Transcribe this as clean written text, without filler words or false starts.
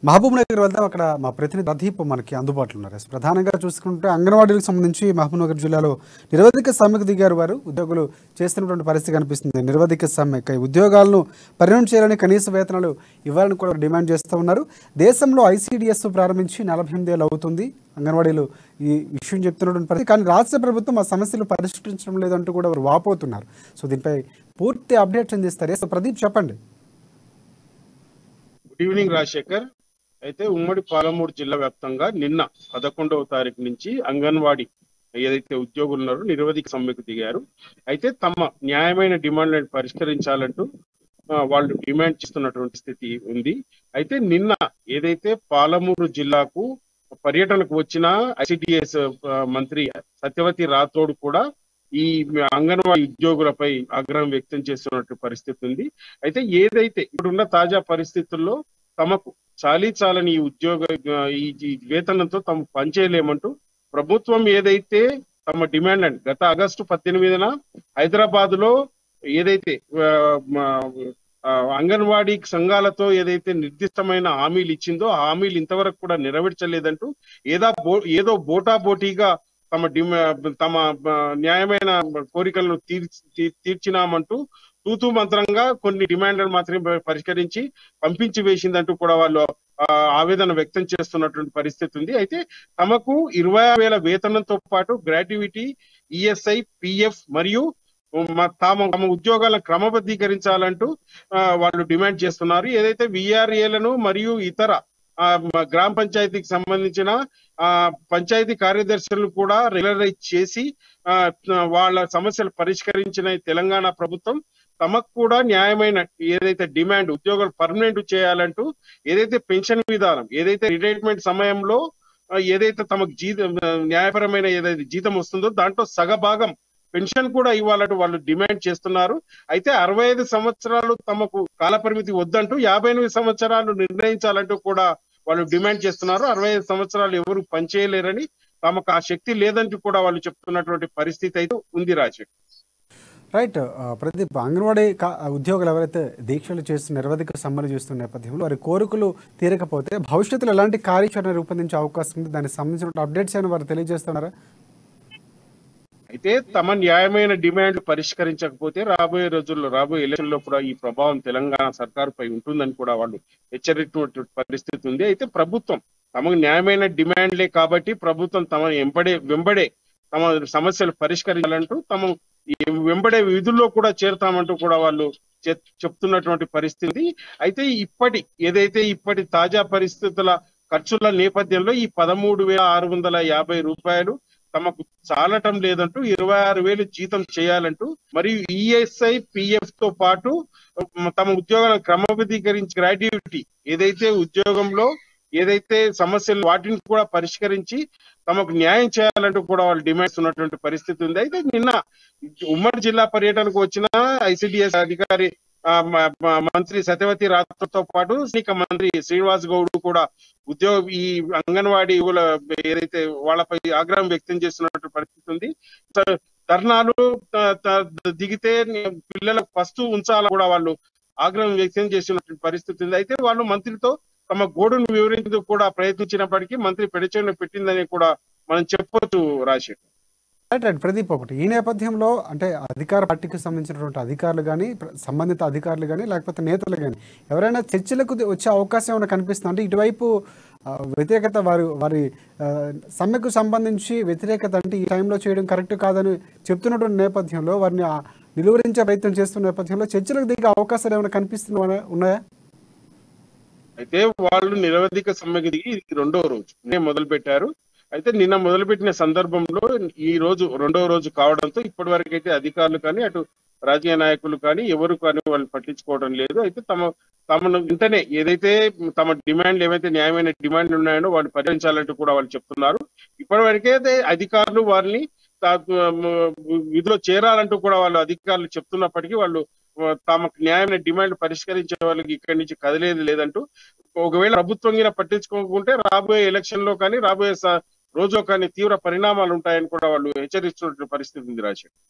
మహబూబ్ నగర్ వెళ్దాం. అక్కడ మా ప్రతినిధి ప్రదీప్ మనకి అందుబాటులో ఉన్నారు. ప్రధానంగా చూసుకుంటే అంగన్వాడీలకు సంబంధించి మహబూబ్ నగర్ జిల్లాలో నిరవధిక సమ్మెకు దిగారు వారు. ఉద్యోగులు చేస్తున్నటువంటి పరిస్థితి కనిపిస్తుంది. నిరవధిక సమ్మె ఉద్యోగాలను పరిణామం చేయాలని, కనీస వేతనాలు ఇవ్వాలని కూడా డిమాండ్ చేస్తూ ఉన్నారు. దేశంలో ఐసీడీఎస్ ప్రారంభించి 48 ఏళ్ళు అవుతుంది. అంగన్వాడీలు ఈ విషయం చెప్తున్నటువంటి పరిస్థితి, కానీ రాష్ట్ర ప్రభుత్వం ఆ సమస్యలు పరిష్కరించడం లేదంటూ కూడా వారు వాపోతున్నారు. సో దీనిపై పూర్తి అప్డేట్స్ అందిస్తారు. సో ప్రదీప్ చెప్పండి. Good evening Rajasekhar. అయితే ఉమ్మడి పాలమూరు జిల్లా వ్యాప్తంగా నిన్న 11వ తారీఖు నుంచి అంగన్వాడీ ఏదైతే ఉద్యోగులు ఉన్నారో నిరవధిక సమ్మెకు దిగారు. అయితే తమ న్యాయమైన డిమాండ్లను పరిష్కరించాలంటూ వాళ్ళు డిమాండ్ చేస్తున్నటువంటి స్థితి ఉంది. అయితే నిన్న ఏదైతే పాలమూరు జిల్లాకు పర్యటనకు వచ్చిన ఐసిడిఎస్ మంత్రి సత్యవతి రాథోడ్ కూడా ఈ అంగన్వాడీ ఉద్యోగులపై ఆగ్రహం వ్యక్తం చేస్తున్నట్టు పరిస్థితి ఉంది. అయితే ఏదైతే ఇప్పుడున్న తాజా పరిస్థితుల్లో తమకు చాలని ఈ ఉద్యోగ ఈ వేతనంతో తాము పనిచేయలేమంటూ ప్రభుత్వం ఏదైతే తమ డిమాండ్ అండ్ గత ఆగస్టు 18న హైదరాబాద్ లో ఏదైతే అంగన్వాడీ సంఘాలతో ఏదైతే నిర్దిష్టమైన హామీలు ఇచ్చిందో ఆ హామీలు ఇంతవరకు కూడా నెరవేర్చలేదంటూ ఏదో బోటాబోటీగా తమ న్యాయమైన కోరికలను తీర్చినామంటూ తూతూ మంత్రంగా కొన్ని డిమాండ్లను మాత్రమే పరిష్కరించి పంపించి వేసిందంటూ కూడా వాళ్ళు ఆవేదన వ్యక్తం చేస్తున్నటువంటి పరిస్థితి ఉంది. అయితే తమకు 26,000 వేతనంతో పాటు గ్రాట్యుటీ, ఈఎస్ఐ, పిఎఫ్ మరియు తమ ఉద్యోగాలను క్రమబద్ధీకరించాలంటూ వాళ్ళు డిమాండ్ చేస్తున్నారు. ఏదైతే విఆర్ఏలను మరియు ఇతర గ్రామ పంచాయతీకి సంబంధించిన పంచాయతీ కార్యదర్శులను కూడా రెగ్యులరైజ్ చేసి వాళ్ళ సమస్యలు పరిష్కరించిన తెలంగాణ ప్రభుత్వం తమకు కూడా న్యాయమైన ఏదైతే డిమాండ్ ఉద్యోగాలు పర్మనెంట్ చేయాలంటూ ఏదైతే పెన్షన్ విధానం, ఏదైతే రిటైర్మెంట్ సమయంలో ఏదైతే తమకు న్యాయపరమైన ఏదైతే జీతం వస్తుందో దాంట్లో సగభాగం పెన్షన్ కూడా ఇవ్వాలంటూ వాళ్ళు డిమాండ్ చేస్తున్నారు. అయితే 65 సంవత్సరాలు తమకు కాలపరిమితి వద్దంటూ 58 సంవత్సరాలు నిర్ణయించాలంటూ కూడా వాళ్ళు డిమాండ్ చేస్తున్నారు. 65 సంవత్సరాలు ఎవరు పనిచేయలేరని, తమకు ఆ శక్తి లేదంటూ కూడా వాళ్ళు చెప్తున్నటువంటి పరిస్థితి అయితే ఉంది రాజు. రైట్ ప్రదీప్, అంగన్వాడీ ఉద్యోగులు ఎవరైతే దీక్షలు చేస్తున్న నిరవధిక సమ్మెలు చేస్తున్న నేపథ్యంలో వారి కోరికలు తీరకపోతే భవిష్యత్తులో ఎలాంటి కార్యాచరణ రూపొందించే అవకాశం ఉంది? దానికి సంబంధించిన అప్డేట్స్ అయినా వారు తెలియజేస్తున్నారా? అయితే తమ న్యాయమైన డిమాండ్ పరిష్కరించకపోతే రాబోయే రోజుల్లో, రాబోయే ఎలక్షన్ లో కూడా ఈ ప్రభావం తెలంగాణ సర్కారుపై ఉంటుందని కూడా వాళ్ళు హెచ్చరిస్తున్న పరిస్థితి ఉంది. అయితే ప్రభుత్వం తమకు న్యాయమైన డిమాండ్లే కాబట్టి ప్రభుత్వం తమ వెంబడే తమ సమస్యలు పరిష్కరించాలంటూ తమ వెంబడే విధుల్లో కూడా చేరుతామంటూ కూడా వాళ్ళు చెప్తున్నటువంటి పరిస్థితి. అయితే ఇప్పటి తాజా పరిస్థితుల ఖర్చుల నేపథ్యంలో ఈ 13,650 రూపాయలు తమకు చాలటం లేదంటూ 26,000 జీతం చేయాలంటూ మరియు ఈఎస్ఐ, పిఎఫ్ తో పాటు తమ ఉద్యోగాలను క్రమబద్ధీకరించి గ్రాట్యుటీ ఏదైతే ఉద్యోగంలో ఏదైతే సమస్యలు వాటిని కూడా పరిష్కరించి తమకు న్యాయం చేయాలంటూ కూడా వాళ్ళు డిమాండ్స్ ఉన్నటువంటి పరిస్థితి ఉంది. అయితే నిన్న ఉమ్మడి జిల్లా పర్యటనకు వచ్చిన ఐసిడిఎస్ అధికారి మంత్రి సత్యవతి రాథోడ్తో పాటు మంత్రి శ్రీనివాస్ గౌడ్ కూడా ఈ అంగన్వాడీ ఏదైతే వాళ్ళపై ఆగ్రహం వ్యక్తం చేస్తున్నటువంటి పరిస్థితి ఉంది. ధర్నాలు దిగితే పిల్లలకు ఫస్ట్ ఉంచాలని కూడా వాళ్ళు ఆగ్రహం వ్యక్తం చేస్తున్నటువంటి పరిస్థితి ఉంది. అయితే వాళ్ళు మంత్రితో తమ గోడును వివరించేందుకు కూడా ప్రయత్నించినప్పటికీ మంత్రి పెడచెవిన పెట్టిందని కూడా మనం చెప్పొచ్చు రాజశేఖర్. రైట్ ప్రదీప్, ఒకటి ఈ నేపథ్యంలో అంటే అధికార పార్టీకి సంబంధించినటువంటి అధికారులు కానీ, సంబంధిత అధికారులు కానీ, లేకపోతే నేతలు కానీ ఎవరైనా చర్చలకు వచ్చే అవకాశం ఏమైనా కనిపిస్తుంది? అంటే ఇటువైపు వ్యతిరేకత, వారి సమ్మెకు సంబంధించి వ్యతిరేకత అంటే ఈ టైంలో చేయడం కరెక్ట్ కాదని చెప్తున్నటువంటి నేపథ్యంలో వారిని నిలువరించే ప్రయత్నం చేస్తున్న నేపథ్యంలో చర్చలకు దిగే అవకాశాలు ఏమైనా కనిపిస్తున్నాయా? అయితే వాళ్ళు నిరవధిక సమ్మెకు దిగి ఇది 2వ రోజు మొదలు పెట్టారు. అయితే నిన్న మొదలుపెట్టిన సందర్భంలో ఈ రోజు 2వ రోజు కావడంతో ఇప్పటి వరకు అయితే అధికారులు కానీ అటు రాజకీయ నాయకులు కానీ ఎవరు కానీ వాళ్ళు పట్టించుకోవడం లేదు. అయితే తమను వెంటనే ఏదైతే తమ డిమాండ్లు ఏవైతే న్యాయమైన డిమాండ్లు ఉన్నాయో వాళ్ళు పరిగణించాలంటూ కూడా వాళ్ళు చెప్తున్నారు. ఇప్పటి వరకైతే అధికారులు వారిని విధిలో చేరాలంటూ కూడా వాళ్ళు అధికారులు చెప్తున్నప్పటికీ వాళ్ళు తమకు న్యాయమైన డిమాండ్ పరిష్కరించే వాళ్ళకి ఇక్కడి నుంచి కదిలేదు లేదంటూ, ఒకవేళ ప్రభుత్వం పట్టించుకోకుంటే రాబోయే ఎలక్షన్ లో కానీ రాబోయే రోజు కానీ తీవ్ర పరిణామాలు ఉంటాయని కూడా వాళ్ళు హెచ్చరిస్తున్న పరిస్థితి ఉంది రాజశేఖర్.